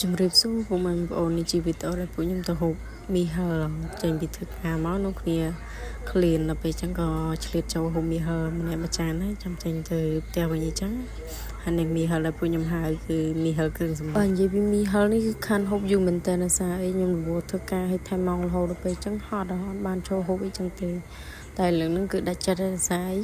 ជំរាបសួរពុកម៉ែបងប្អូននេះជាវីដេអូដែលពួកខ្ញុំទៅហូបមីហឹលចេញពីធ្វើការមកនោះគ្នាឃ្លានដល់ពេលចឹងក៏ឆ្លៀតចូលហូបមីហឹលម្នាក់មួយចានហើយចាំចេញទៅផ្ទះវិញអញ្ចឹងហើយនឹងមីហឹលដែលពួកខ្ញុំហៅគឺមីហឹលគ្រឿងសម្បត្តិនិយាយពីមីហឹលនេះគឺខានហូបយូរមែនតើណាសាអីខ្ញុំរវល់ធ្វើការឲ្យថែមម៉ោងរហូតដល់ពេលចឹងហត់បានចូលហូបអីចឹងទេតែលើកហ្នឹងគឺដាច់ចិត្តហើយណាសាអី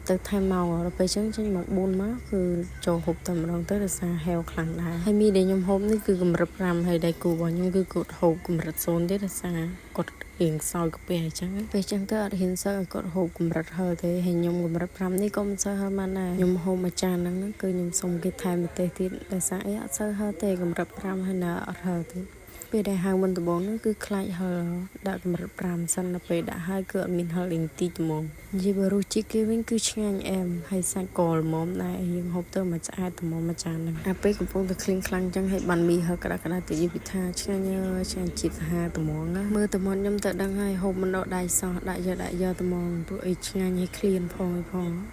ទៅថែមមកដល់ពេលចឹងចេញមក4មកគឺចូលហូបតែម្ដងទៅដោយសារហេវខ្លាំងដែរហើយមីដែលខ្ញុំហូបនេះគឺកម្រិត5ហើយដៃគូរបស់ខ្ញុំគឺគាត់ហូបកម្រិត0ទេដោយសារគាត់រៀងសោយកាពះអញ្ចឹងពេលចឹងទៅអត់ហ៊ានសើឲ្យគាត់ហូបកម្រិតហឹរទេហើយខ្ញុំកម្រិត5នេះក៏មិនសូវហឹរបានដែរខ្ញុំហូបមួយចានហ្នឹងគឺខ្ញុំសុំគេថែមម្ទេសទៀតដោយសារអីអត់សូវហឹរទេកម្រិត5ហើយនៅអត់ហឹរទេពេលដែលហៅមុនដំបូងហ្នឹងគឺខ្លាចហឹរដាក់កម្រិត5សិនដល់ពេលដាក់ហើយគឺអត់មានហឹរលេងទីត្មងនិយាយបើរសជាតិគេវិញគឺឆ្ងាញ់អែមហើយសាច់ក៏ល្មមដែរយើងហូបទៅមួយឆ្អែតត្មងមួយចានហ្នឹងពេលកំពុងតែឃ្លៀងខ្លាំងចឹងហើយបានមីហឹរក្តៅៗទៅនិយាយពីថាឆ្ងាញ់ឆ្ងាញ់ជាតិសាហាវត្មងណាមើលតែមកខ្ញុំទៅដឹងហើយហូបមិនដកដៃសោះដាក់យកត្មងព្រោះអីឆ្ងាញ់ហើយឃ្លានផងនិ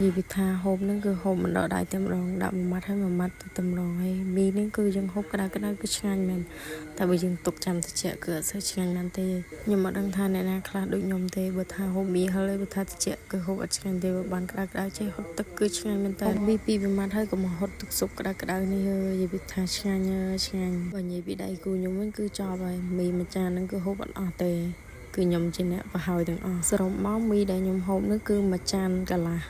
យាយពីថាហូបហ្នឹងគឺហូបមិនដកដៃតែម្ដងដាក់មួយម៉ាត់ហើយមួយម៉ាត់ទៅតែម្ដងហើយមីនេះគឺយើងហូបក្តៅៗគឺឆ្ងាញ់មែនតែបើយើងទុកចាំតិចគឺអត់សូវឆ្ងាញ់ណាស់ទេខ្ញុំមិនដឹងថាអ្នកណាខ្លះដូចខ្ញុំទេបើថាហូបមីហឹលហើយបើថាតិចគឺហូបអត់ឆ្ងាញ់ទេបើបានក្តៅចេះហត់ទឹកគឺឆ្ងាញ់មែនតើមីពីប្រមាថហើយក៏មកហត់ទឹកស៊ុបក្តៅនេះនិយាយពីថាឆ្ងាញ់បើនិយាយពីដៃគូខ្ញុំវិញគឺចប់ហើយមីមួយចានហ្នឹងគឺហូបអត់អស់ទេគឺខ្ញុំជាអ្នកប្រហើយទាំងអស់សរុបមកមីដែលខ្ញុំហូបនោះគឺមួយចានកន្លះ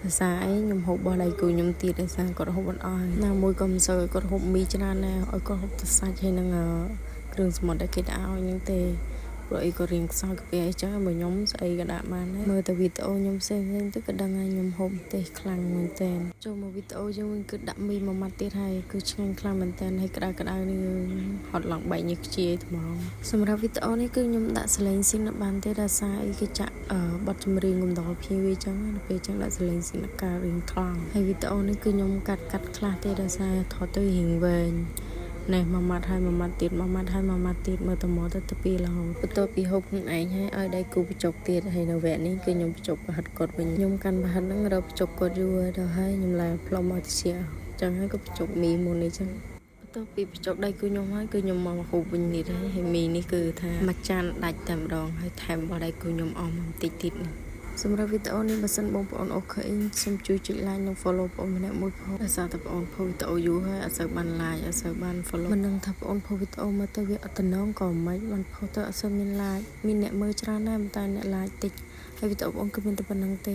ភាសាអីខ្ញុំហូបរបស់ដៃគូខ្ញុំទៀតដោយសារគាត់ហូបអត់អស់ណាមួយក៏មិនសូវគាត់ហូបមីច្រើនណាស់ឲ្យគាត់ហូបតែសាច់ហើយនឹងគ្រឿងសមុទ្រដែលគេដាក់ឲ្យហ្នឹងទេព្រោះអីក៏រៀងខ្សោយកាពះអីចឹងបើខ្ញុំស្អីក៏ដាក់បានដែរមើលតែវីដេអូខ្ញុំផ្សេងទៅក៏ដឹងហើយខ្ញុំហូបទេខ្លាំងមែនតើចូលមកវីដេអូយើងវិញគឺដាក់មីមួយម៉ាត់ទៀតហើយគឺឆ្ងាញ់ខ្លាំងមែនតើហើយក្តៅនេះហត់ឡើងបែកញើសខ្ជាយថ្មងសម្រាប់វីដេអូនេះគឺខ្ញុំដាក់សលេងស៊ីនបានទេដោយសារអីគេចាក់បទចម្រៀងកំដរភីវាចឹងដល់ពេលចឹងដាក់សលេងស៊ីនការរៀងខ្លាំងហើយវីដេអូនេះគឺខ្ញុំកាត់ខ្លះទេដោយសារថតទៅរៀងវែងណែមួយម៉ាត់ហើយមួយម៉ាត់ទៀតមួយម៉ាត់ហើយមួយម៉ាត់ទៀតមើលទៅមកទៅពីរហូតបន្ទាប់ពីហូបខ្លួនឯងហើយឲ្យដៃគូបញ្ចុកទៀតហើយនៅវគ្គនេះគឺខ្ញុំបញ្ចុកប្រហិតគាត់វិញខ្ញុំកាន់ប្រហិតហ្នឹងរកបញ្ចុកគាត់យូរដល់ហើយខ្ញុំឡើងផ្លុំឲ្យតិចចឹងហើយក៏បញ្ចុកមីមុននេះចឹងបន្ទាប់ពីបញ្ចុកដៃគូខ្ញុំហើយគឺខ្ញុំមកហូបវិញនេះហើយមីនេះគឺថាមួយចានដាច់តែម្ដងហើយថែមរបស់ដៃគូខ្ញុំអស់បន្តិចទៀតនេះសម្រាប់វីដេអូនេះបើសិនបងប្អូនអូខេសូមជួយចុច like និង follow បងប្អូនម្នាក់មួយផងដោយសារតែបងប្អូនផុសវីដេអូយូរហើយអត់សូវបាន like អត់សូវបាន follow មិនដឹងថាបងប្អូនផុសវីដេអូមើលទៅវាអត់តំណងក៏មិនបានផុសទៅអត់សូវមាន like មានអ្នកមើលច្រើនដែរតែអ្នក like តិចហើយវីដេអូបងប្អូនគឺមានតែប៉ុណ្្នឹងទេ